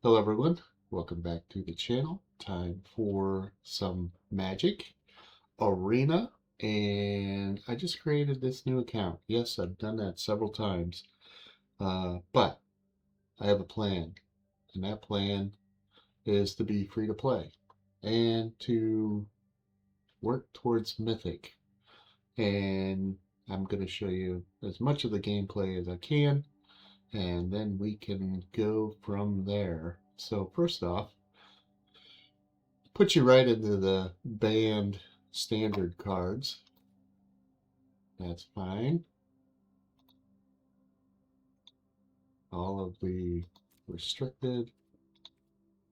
Hello everyone, welcome back to the channel. Time for some Magic Arena, and I just created this new account. Yes, I've done that several times, but I have a plan, and that plan is to be free to play and to work towards Mythic. And I'm going to show you as much of the gameplay as I can, and then we can go from there. So first off, put you right into the banned standard cards. That's fine. All of the restricted.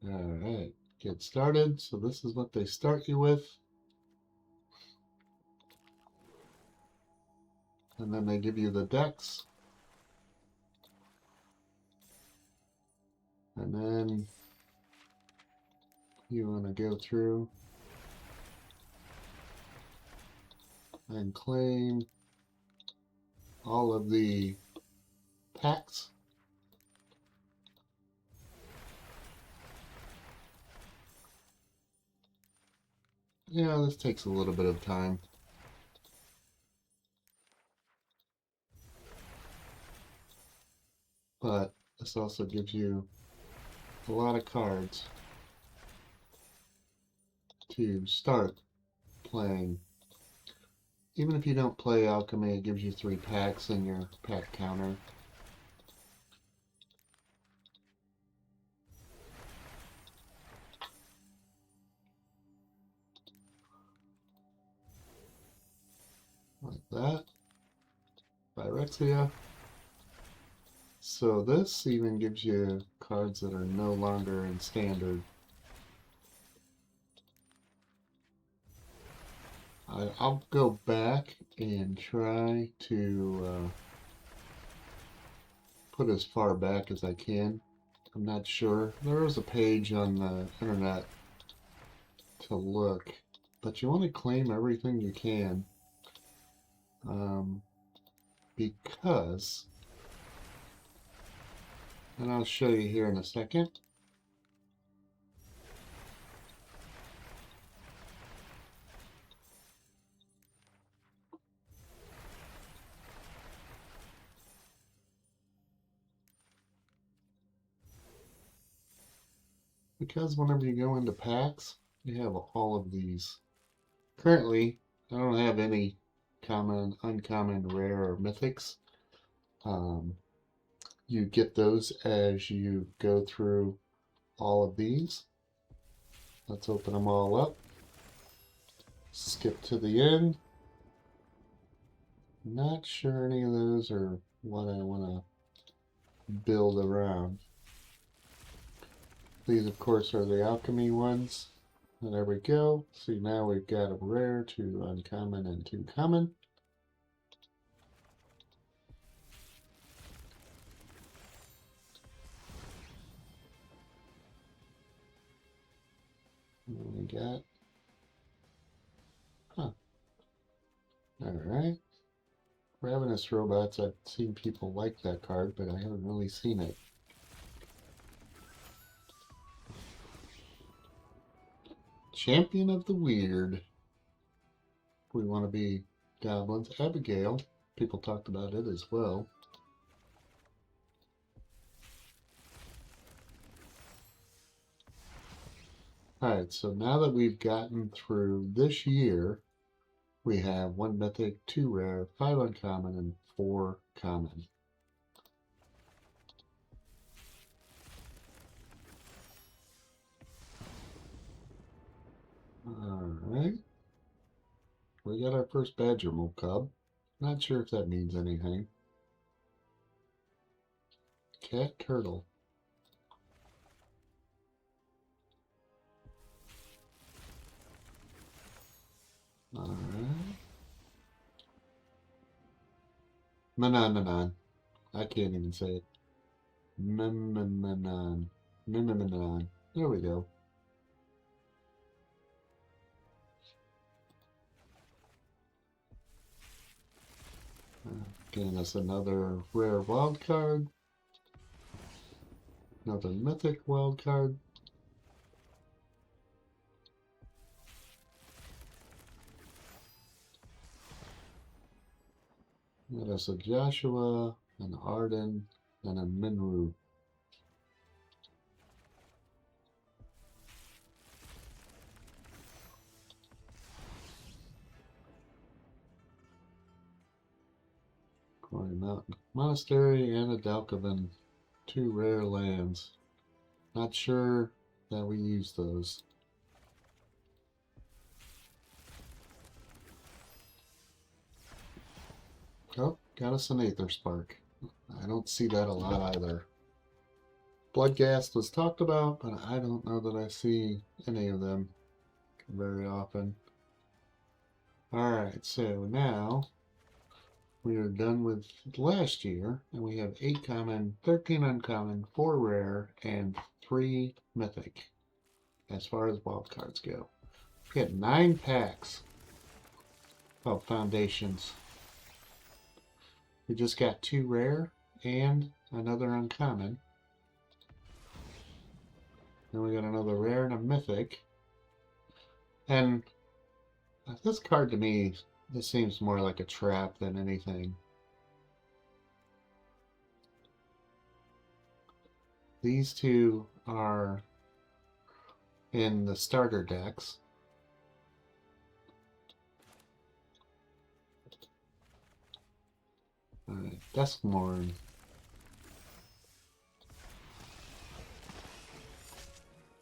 Alright, get started. So this is what they start you with. And then they give you the decks. And then you want to go through and claim all of the packs. Yeah, this takes a little bit of time. But this also gives you a lot of cards to start playing. Even if you don't play Alchemy, it gives you 3 packs in your pack counter. Like that. Phyrexia. So this even gives you cards that are no longer in standard. I'll go back and try to put as far back as I can. I'm not sure. There is a page on the internet to look, but you want to claim everything you can, because, and I'll show you here in a second. Because whenever you go into packs, you have all of these. Currently, I don't have any common, uncommon, rare, or mythics. Um, you get those as you go through all of these. Let's open them all up. Skip to the end. Not sure any of those are what I want to build around. These, of course, are the alchemy ones. And there we go. See, now we've got a rare, 2 uncommon, and 2 common. And we got, alright. Ravenous Robots, I've seen people like that card, but I haven't really seen it. Champion of the Weird. We want to be goblins. Abigail, people talked about it as well. Alright, so now that we've gotten through this year, we have 1 mythic, 2 rare, 5 uncommon, and 4 common. Alright. We got our first Badger Mole Cub. Not sure if that means anything. Cat Turtle. Alright. Manan. I can't even say it. Manan. There we go. Getting us another rare wild card. Another mythic wild card. There's a Joshua, an Arden, and a Minru. Quarry Mountain Monastery and a Dalkovan. 2 rare lands. Not sure that we use those. Oh, got us an Aether Spark. I don't see that a lot either. Bloodghast was talked about, but I don't know that I see any of them very often. Alright, so now we are done with last year, and we have 8 common, 13 uncommon, 4 rare, and 3 mythic as far as wild cards go. We got 9 packs of foundations. We just got 2 rare and another uncommon. Then we got another rare and a mythic. And this card to me, this seems more like a trap than anything. These 2 are in the starter decks. Alright, Duskmourn.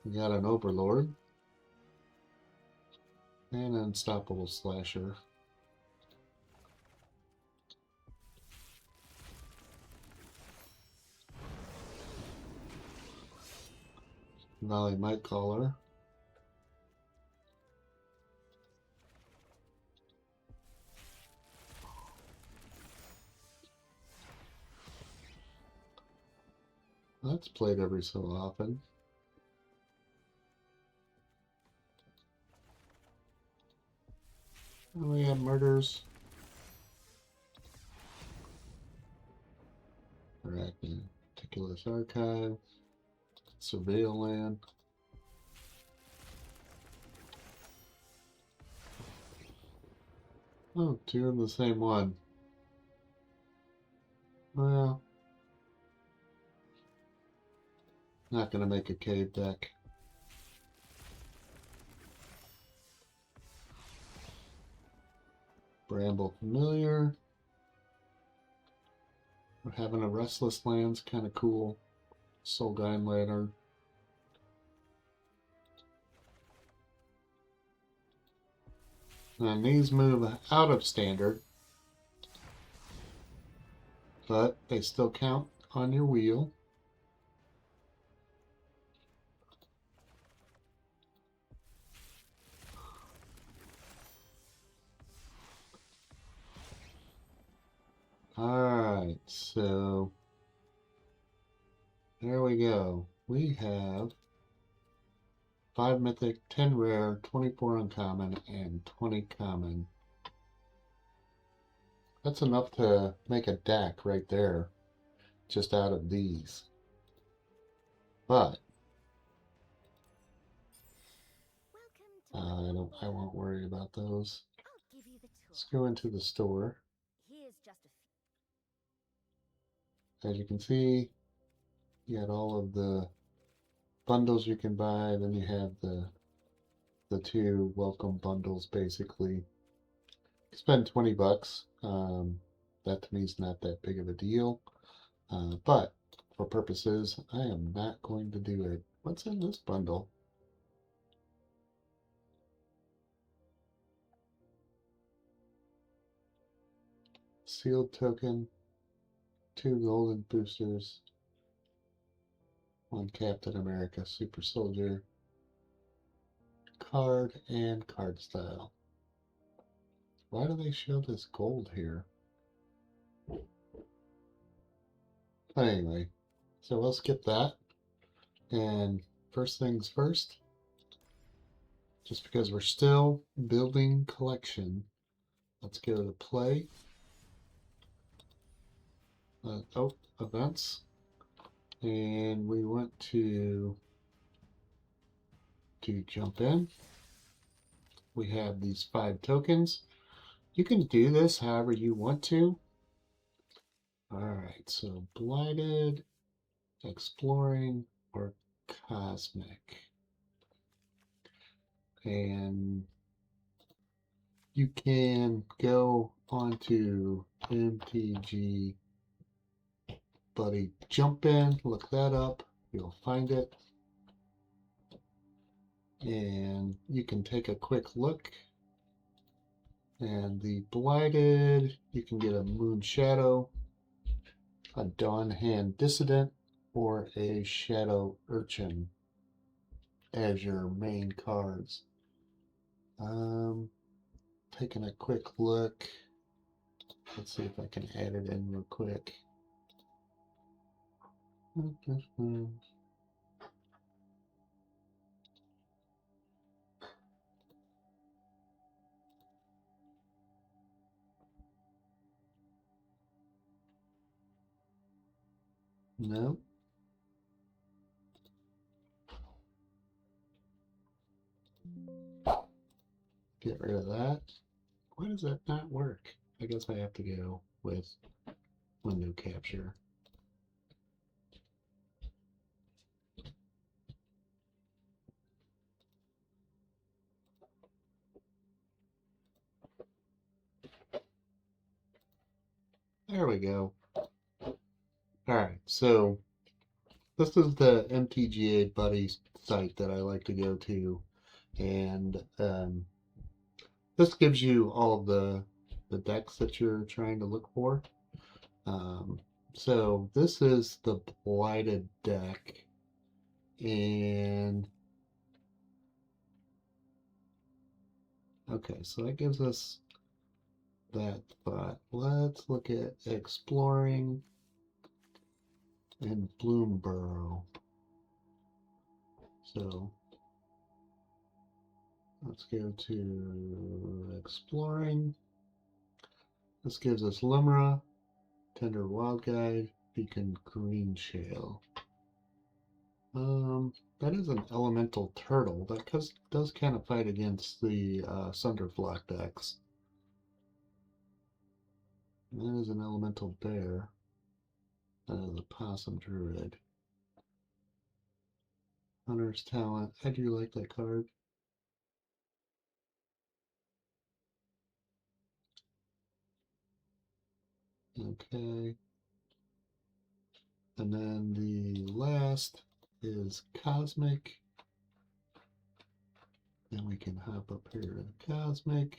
We got an Overlord. And an Unstoppable Slasher. Valley Mightcaller. That's played every so often. And we have Murders. Meticulous Archive. Surveil Land. Oh, 2 in the same one. Well, not going to make a cave deck. Bramble Familiar. We're having a Restless Land's kind of cool. Soulgine Ladder. And these move out of standard, but they still count on your wheel. Alright, so there we go. We have 5 mythic, 10 rare, 24 uncommon, and 20 common. That's enough to make a deck right there, just out of these. But I won't worry about those. Let's go into the store. As you can see, you got all of the bundles you can buy. Then you have the 2 welcome bundles, basically. You spend 20 bucks. That to me is not that big of a deal. But for purposes, I am not going to do it. What's in this bundle? Sealed token, 2 golden boosters, 1 Captain America Super Soldier, card, and card style. Why do they show this gold here? But anyway, so we'll skip that. And first things first, just because we're still building collection, let's go to play. Events. And we want to jump in. We have these 5 tokens. You can do this however you want to. Alright, so Blighted, Exploring, or Cosmic. And you can go onto MTG Buddy Jump In, look that up, you'll find it. And you can take a quick look. And the Blighted, you can get a Moon Shadow, a Dawn Hand Dissident, or a Shadow Urchin as your main cards. Taking a quick look. Let's see if I can add it in real quick. No. Get rid of that. Why does that not work? I guess I have to go with window capture. There we go. Alright, so this is the MTGA Buddy site that I like to go to, and this gives you all the decks that you're trying to look for. So this is the Blighted deck, and okay, so that gives us that thought. Let's look at Exploring and Bloomborough. So let's go to Exploring. This gives us Limera, Tender Wild Guide, Beacon Green Shale. That is an elemental turtle. That does kind of fight against the Sunderflock decks. And that is an elemental bear. That is a possum druid. Hunter's Talent. I do like that card. Okay. And then the last is Cosmic. Then we can hop up here to Cosmic.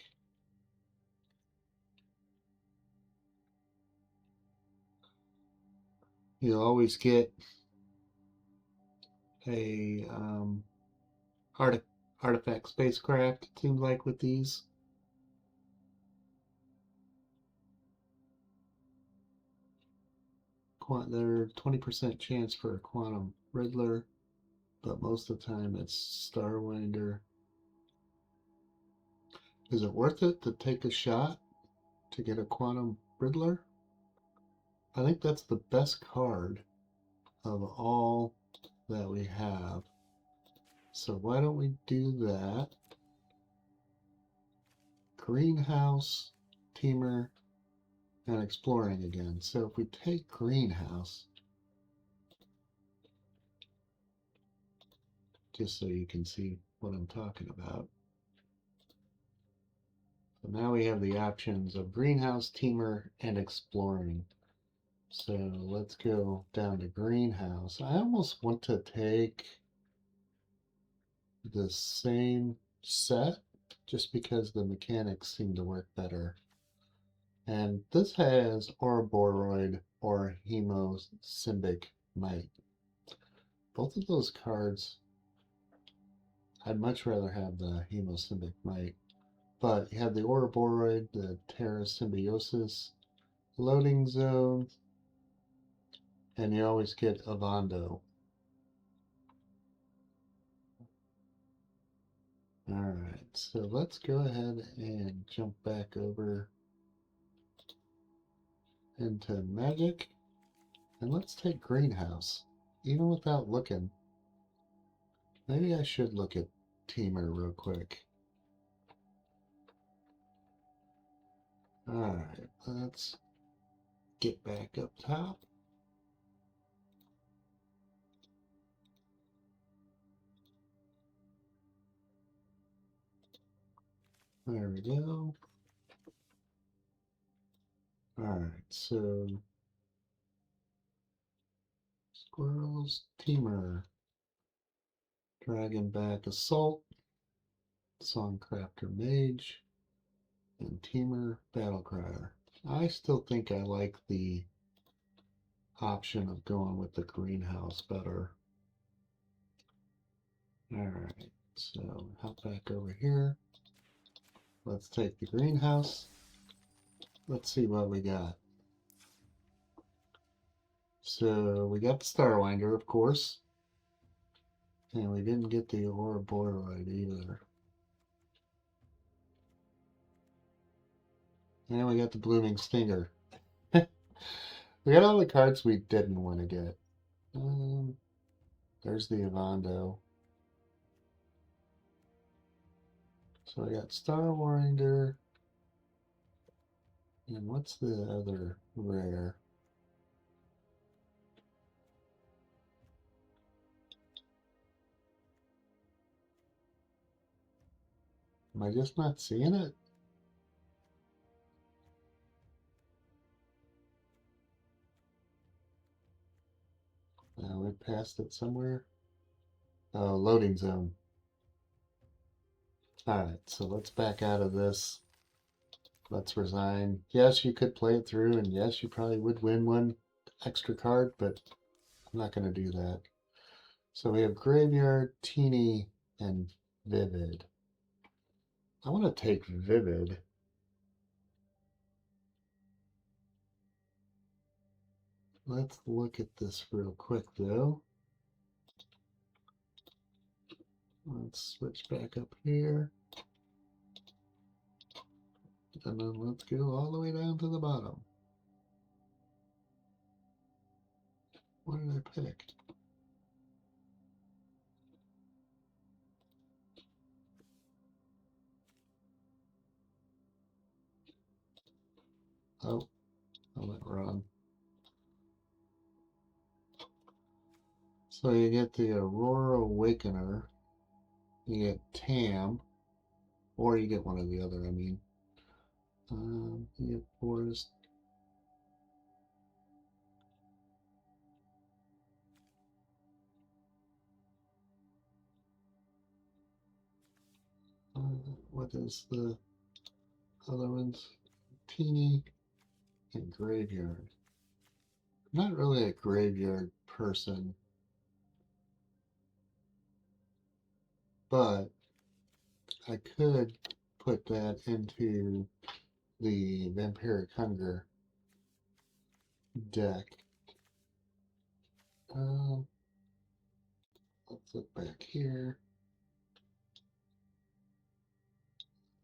You'll always get a artifact spacecraft, it seems like, with these. There's 20% chance for a Quantum Riddler, but most of the time it's Starwinder. Is it worth it to take a shot to get a Quantum Riddler? I think that's the best card of all that we have. So why don't we do that? Greenhouse, Teamer, and Exploring again. So if we take Greenhouse, just so you can see what I'm talking about. So now we have the options of Greenhouse, Teamer, and Exploring. So let's go down to Greenhouse. I almost want to take the same set just because the mechanics seem to work better. And this has Ouroboros or Hemosymbic Might. Both of those cards, I'd much rather have the Hemosymbic Might. But you have the Ouroboros, the Terra Symbiosis, Loading Zone, and you always get Avando. Alright, so let's go ahead and jump back over into Magic, and let's take Greenhouse. even without looking. Maybe I should look at Teamer real quick. Alright, let's get back up top. There we go. Alright, so Squirrels, Teamer, Dragonback Assault, Songcrafter Mage, and Teamer Battlecrier. I still think I like the option of going with the greenhouse better. Alright, so hop back over here. Let's take the greenhouse. Let's see what we got. So we got the Starwinder, of course. And we didn't get the Ouroboros either. And we got the Blooming Stinger. We got all the cards we didn't want to get. There's the Avando. So I got Starwinder. And what's the other rare? Am I just not seeing it? We passed it somewhere. Oh, loading zone. Alright, so let's back out of this. Let's resign. Yes, you could play it through, and yes, you probably would win one extra card, but I'm not going to do that. So we have Graveyard, Teeny, and Vivid. I want to take Vivid. Let's look at this real quick, though. Let's switch back up here. And then let's go all the way down to the bottom. What did I pick? Oh, I went wrong. So you get the Aurora Awakener, you get Tam, or you get one or the other, I mean. You get Forest. What is the other ones? Teeny and Graveyard. I'm not really a graveyard person, but I could put that into the Vampiric Hunger deck. Let's look back here.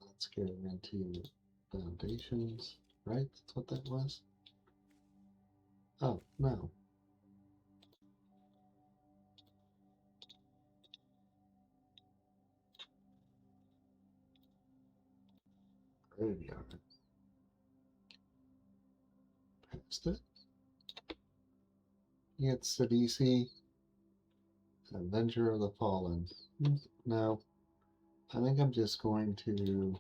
Let's go into Foundations, right? That's what that was. Oh, no. Graveyard. Past it. You get Sidisi, Avenger of the Fallen. No, I think I'm just going to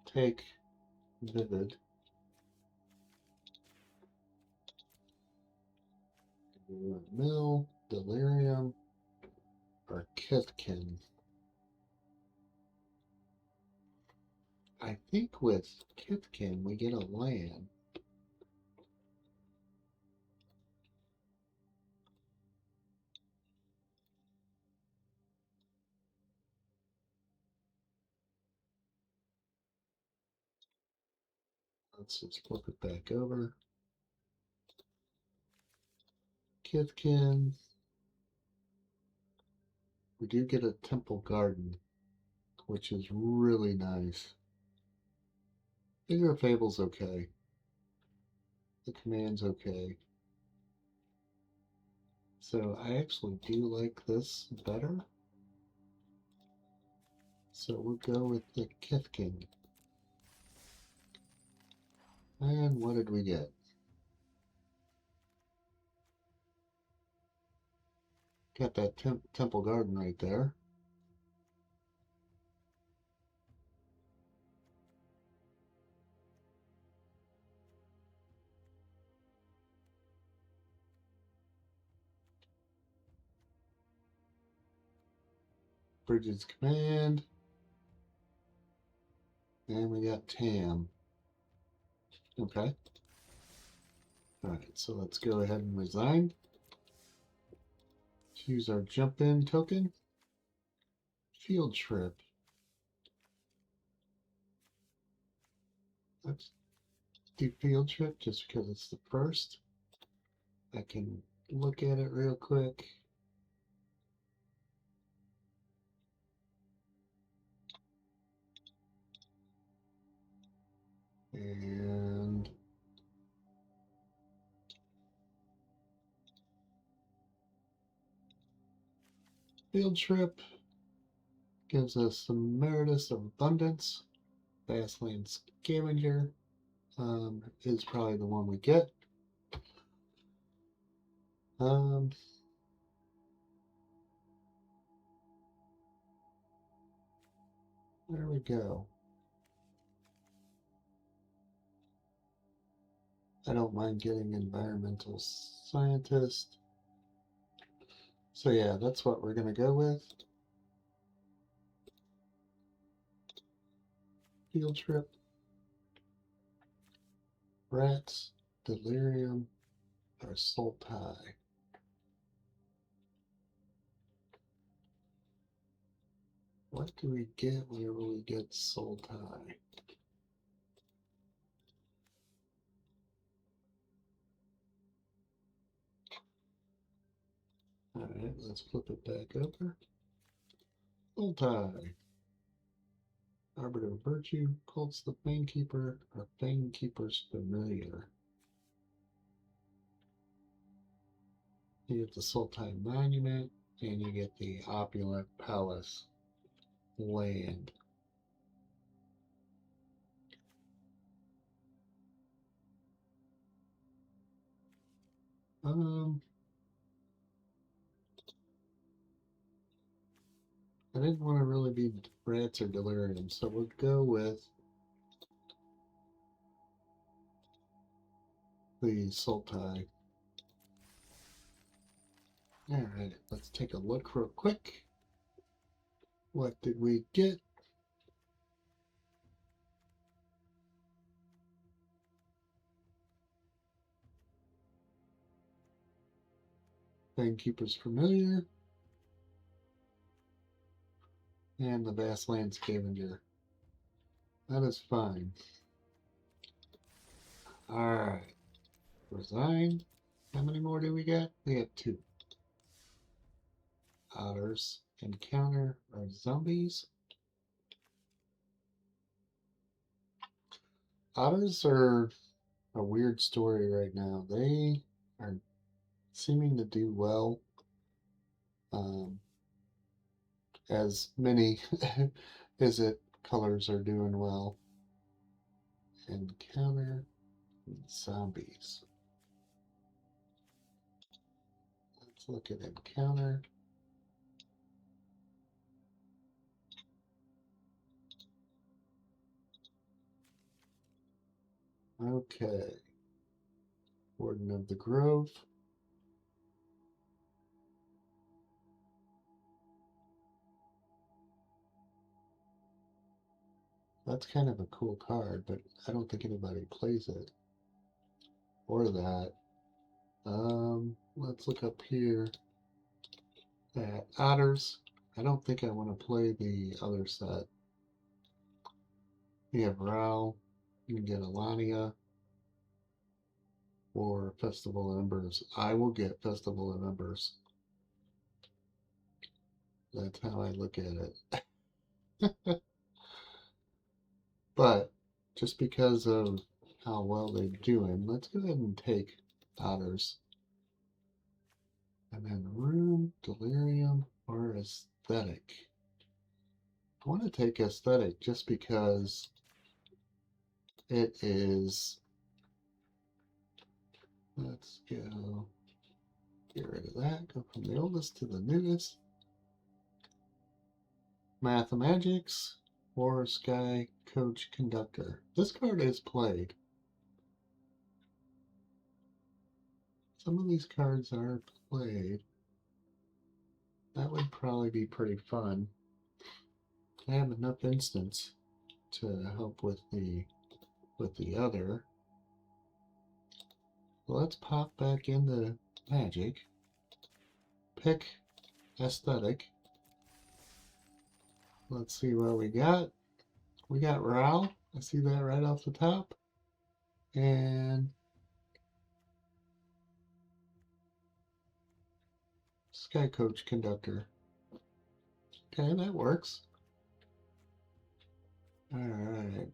take Vivid. Mill, Delirium, or Kithkin. I think with Kithkin we get a land. Let's just flip it back over. Kithkin. We do get a Temple Garden, which is really nice. Figure of Fable's okay. The command's okay. So I actually do like this better. So we'll go with the Kithkin. And what did we get? Got that temple garden right there. Bridges Command. And we got Tam. Okay. Alright, so let's go ahead and resign. Choose our jump in token. Field trip. Let's do field trip just because it's the first. I can look at it real quick. And field trip gives us some Meritus of Abundance. Fastland Scavenger is probably the one we get. There we go. I don't mind getting Environmental Scientist. So yeah, that's what we're going to go with. Field Trip. Rats. Delirium. Or Sultai. What do we get whenever we get Sultai? Alright, let's flip it back over. Sultai. Arbiter of Virtue, Cults the Fanekeeper, or Fanekeeper's Familiar. You get the Sultai Monument, and you get the Opulent Palace land. I didn't want to really be Rats or Delirium, so we'll go with the Sultai. Alright, let's take a look real quick. What did we get? Fanekeeper's Familiar. And the Vastland Scavenger. That is fine. Alright. Resign. How many more do we get? We have 2. Otters. Encounter our zombies. Otters are a weird story right now. They are seeming to do well. As many Visit colors are doing well. Encounter zombies. Let's look at Encounter. Okay. Warden of the Grove. That's kind of a cool card, but I don't think anybody plays it. Or that. Let's look up here at Otters. I don't think I want to play the other set. You have Rao. You can get Alania. Or Festival of Embers. I will get Festival of Embers. That's how I look at it. But just because of how well they're doing, let's go ahead and take Otters. I And then Room, Delirium, or Aesthetic. I want to take Aesthetic just because it is. Let's go. Get rid of that. Go from the oldest to the newest. Mathemagics or Sky Coach Conductor. This card is played. Some of these cards are played. That would probably be pretty fun. I have enough instants to help with the other. Let's pop back into Magic. Pick Aesthetic. Let's see what we got. We got Ral. I see that right off the top. And Sky Coach Conductor. Okay, that works. Alright.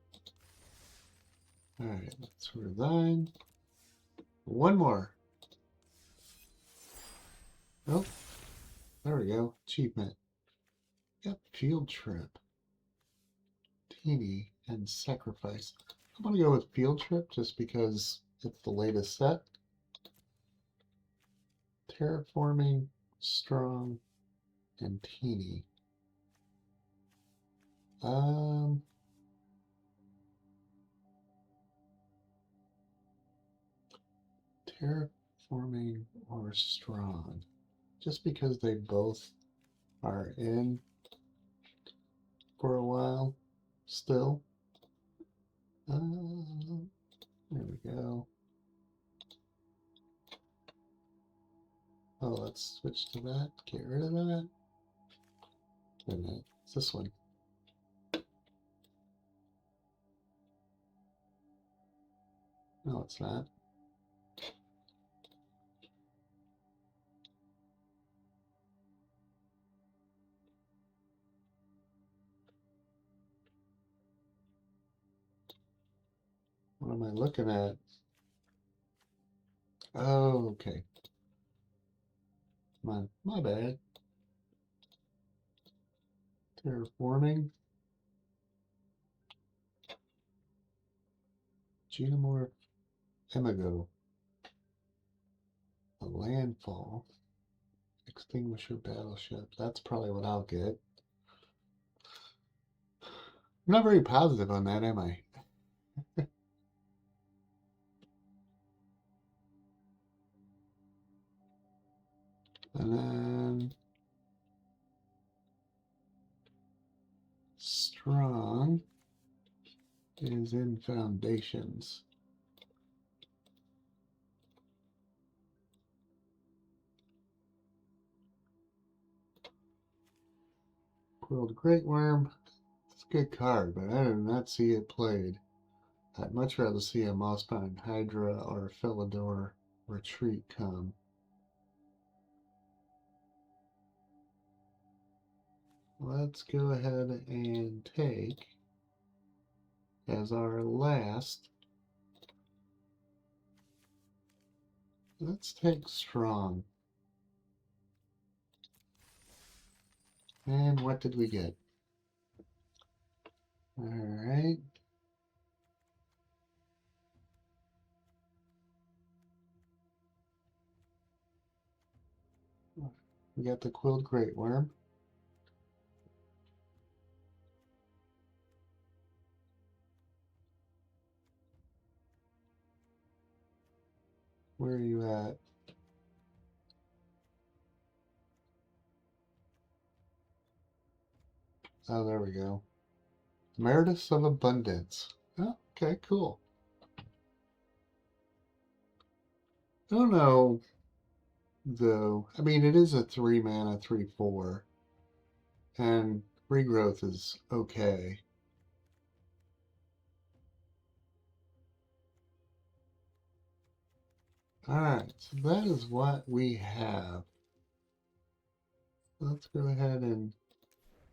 Alright, let's resign. One more. Oh, there we go. Achievement. Got Field Trip. Teeny and Sacrifice. I'm going to go with Field Trip just because it's the latest set. Terraforming, Strong, and Teeny. Terraforming or Strong. Just because they both are in for a while still. There we go. Oh, let's switch to that. Get rid of that. Wait a minute. It's this one. No, it's not. What am I looking at? Oh, okay. My bad. Terraforming. Geomorph Emigo. A landfall. Extinguisher battleship. That's probably what I'll get. I'm not very positive on that, am I? And then Strong is in Foundations. Quilled Great Worm. It's a good card, but I did not see it played. I'd much rather see a Mossbound Hydra or a Philidor Retreat come. Let's go ahead and take as our last. Let's take Strong. And what did we get? Alright. We got the Quilled Great Worm. Where are you at? Oh, there we go. Meredith of Abundance. Oh, okay, cool. I don't know, though. I mean, it is a 3 mana, 3/4. And regrowth is okay. Alright, so that is what we have. Let's go ahead and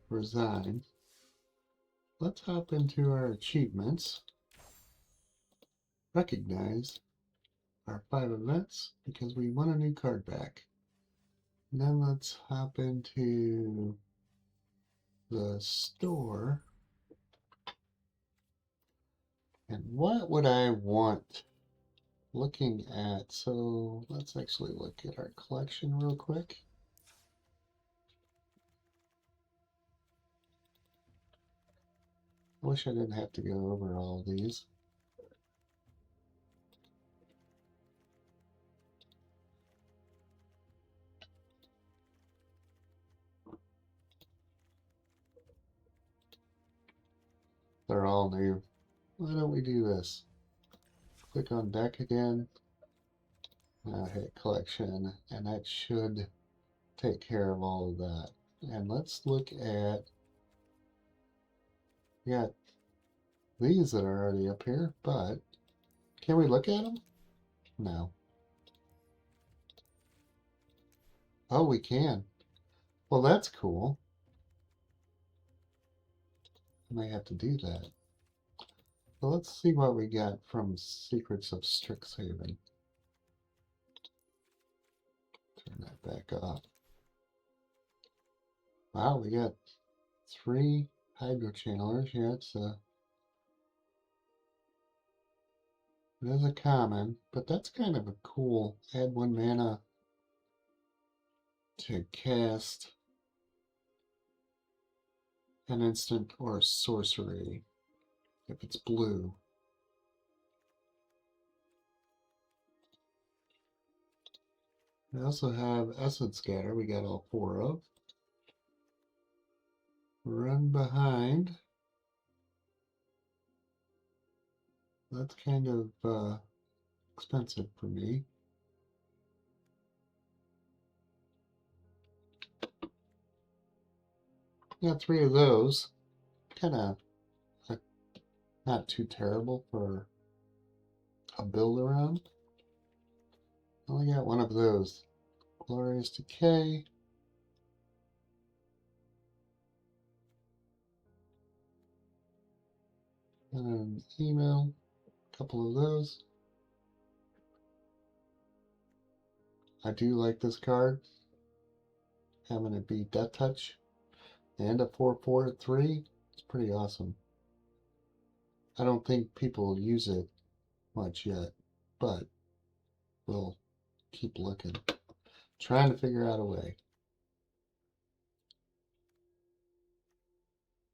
resign. Let's hop into our achievements. Recognize our 5 events because we want a new card back. And then let's hop into the store. And what would I want looking at? So let's actually look at our collection real quick. I wish I didn't have to go over all of these. They're all new. Why don't we do this? Click on deck again. Now hit collection, and that should take care of all of that. And let's look at, we got these that are already up here, but can we look at them? No. Oh, we can. Well, that's cool. I may have to do that. Well, let's see what we got from Secrets of Strixhaven. Turn that back off. Wow, we got 3 Hydro Channelers. Yeah, it is a common, but that's kind of a cool. Add 1 mana to cast an instant or a sorcery if it's blue. We also have Essence Scatter, we got all 4 of. Run Behind. That's kind of expensive for me. Got 3 of those. Kind of not too terrible for a build around. Only got 1 of those. Glorious Decay. And an email. A couple of those. I do like this card. Having it be Death Touch and a 4/4/3. It's pretty awesome. I don't think people use it much yet, but we'll keep looking. Trying to figure out a way.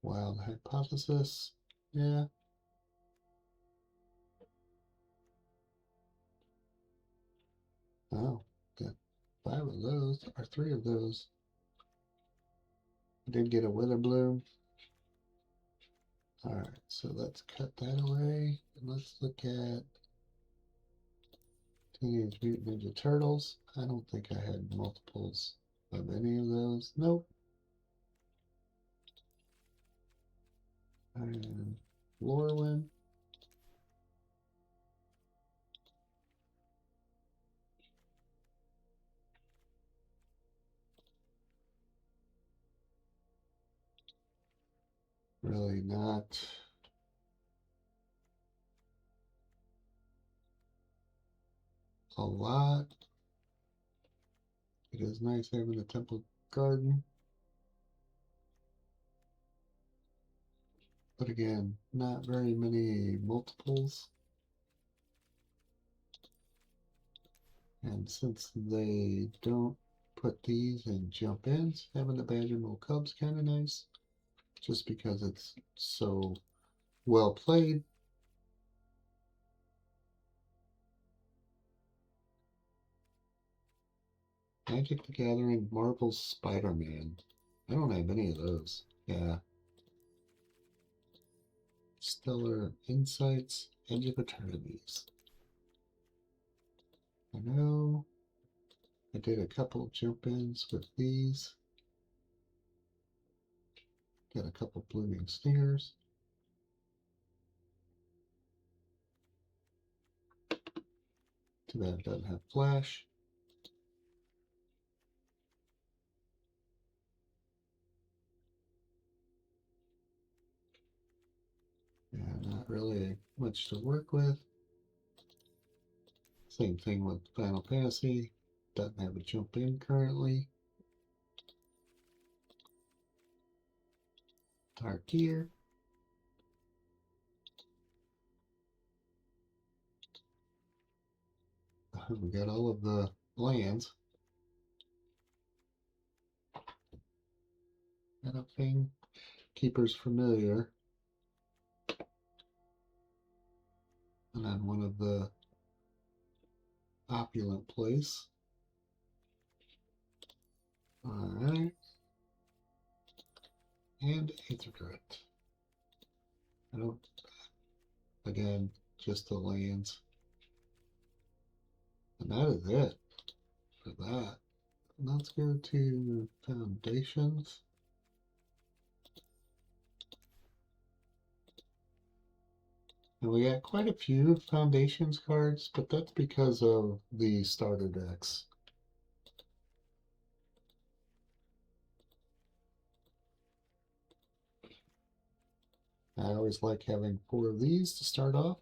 Wild Hypothesis. Yeah. Oh, got 5 of those, or 3 of those. I did get a Witherbloom. Alright, so let's cut that away. And let's look at Teenage Mutant Ninja Turtles. I don't think I had multiples of any of those. Nope. And Lorwyn. Really not a lot. It is nice having a temple garden. But again, not very many multiples. And since they don't put these in jump ins, having the Badger Mill Cub's kind of nice. Just because it's so well played. Magic the Gathering, Marvel's Spider-Man. I don't have any of those. Yeah. Stellar Insights, Edge of Eternities. I know I did a couple jump-ins with these. Got a couple Blooming Stingers. Too bad it doesn't have Flash. Yeah, not really much to work with. Same thing with Final Fantasy. Doesn't have a jump in currently. our gear. We got all of the lands. Anything? Keeper's Familiar. And then one of the Opulent Place. Alright. And Aethergrit. I don't, again, just the lands. And that is it for that. Let's go to Foundations. And we got quite a few Foundations cards, but that's because of the starter decks. I always like having 4 of these to start off.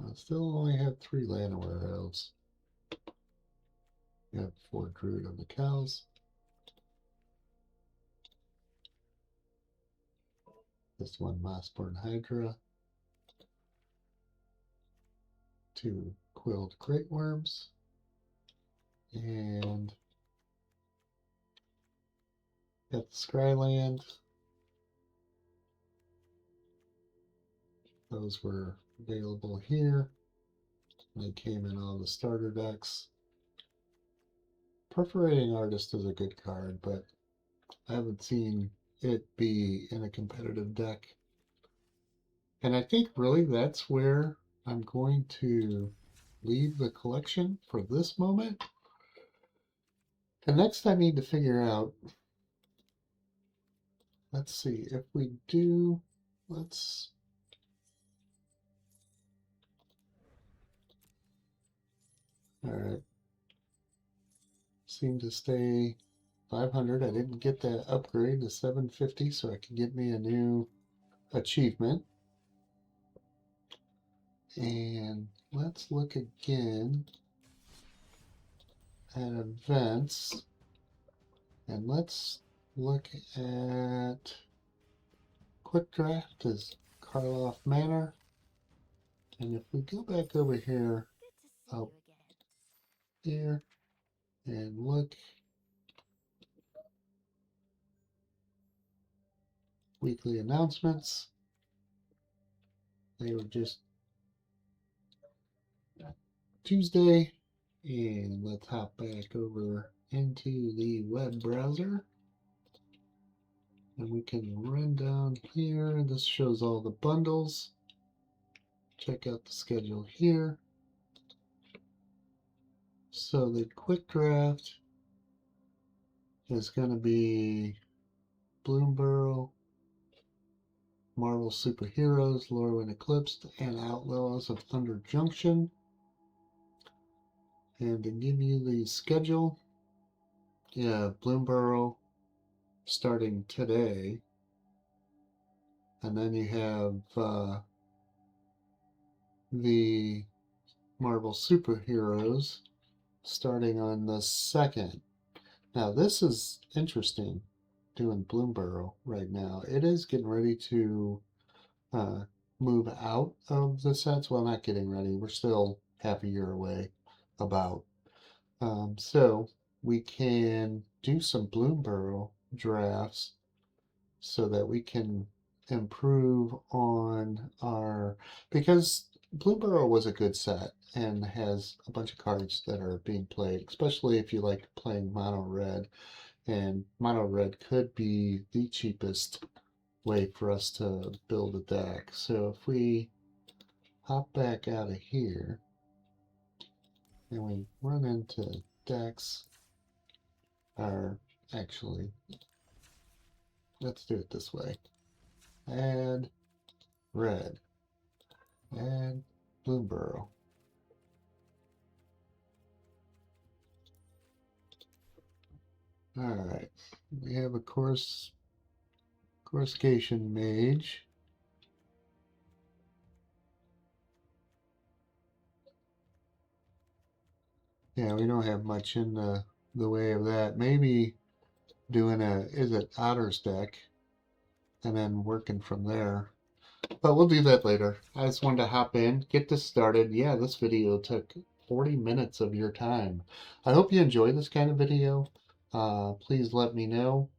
I still only have 3 Llanowar Elves. We have 4 Druid of the Cows. This one Mossborn Hydra. 2 Quilled Great Worms. And got the Scryland. Those were available here. They came in all the starter decks. Perforating Artist is a good card, but I haven't seen it be in a competitive deck. And I think really that's where I'm going to leave the collection for this moment. And next I need to figure out, let's see, if we do, let's, all right, seem to stay 500. I didn't get that upgrade to 750, so I can get me a new achievement. And let's look again at events. And let's look at Quick Draft as Karloff Manor. And if we go back over here, up here, and look, weekly announcements, they were just Tuesday. And let's hop back over into the web browser. And we can run down here. This shows all the bundles. Check out the schedule here. So the quick draft is going to be Bloomburrow, Marvel Superheroes, Lorwyn Eclipsed, and Outlaws of Thunder Junction. And to give you the schedule, yeah, Bloomburrow starting today. And then you have the Marvel Superheroes starting on the 2nd. Now this is interesting, doing Bloomburrow right now. It is getting ready to move out of the sets. Well, not getting ready. We're still half a year away about. So we can do some Bloomburrow drafts so that we can improve on our, because Bloomburrow was a good set and has a bunch of cards that are being played, especially if you like playing mono red. And mono red could be the cheapest way for us to build a deck. So if we hop back out of here and we run into decks, or actually, let's do it this way. Add red, add Bloomburrow. Alright, we have a Coruscation Mage. Yeah, we don't have much in the way of that. Maybe doing is it Otter's deck and then working from there. But we'll do that later. I just wanted to hop in, get this started. Yeah, this video took 40 minutes of your time. I hope you enjoy this kind of video. Please let me know,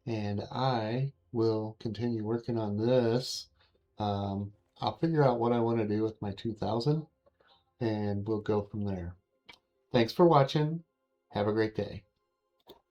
and I will continue working on this. Um, I'll figure out what I want to do with my 2000, and we'll go from there. Thanks for watching. Have a great day.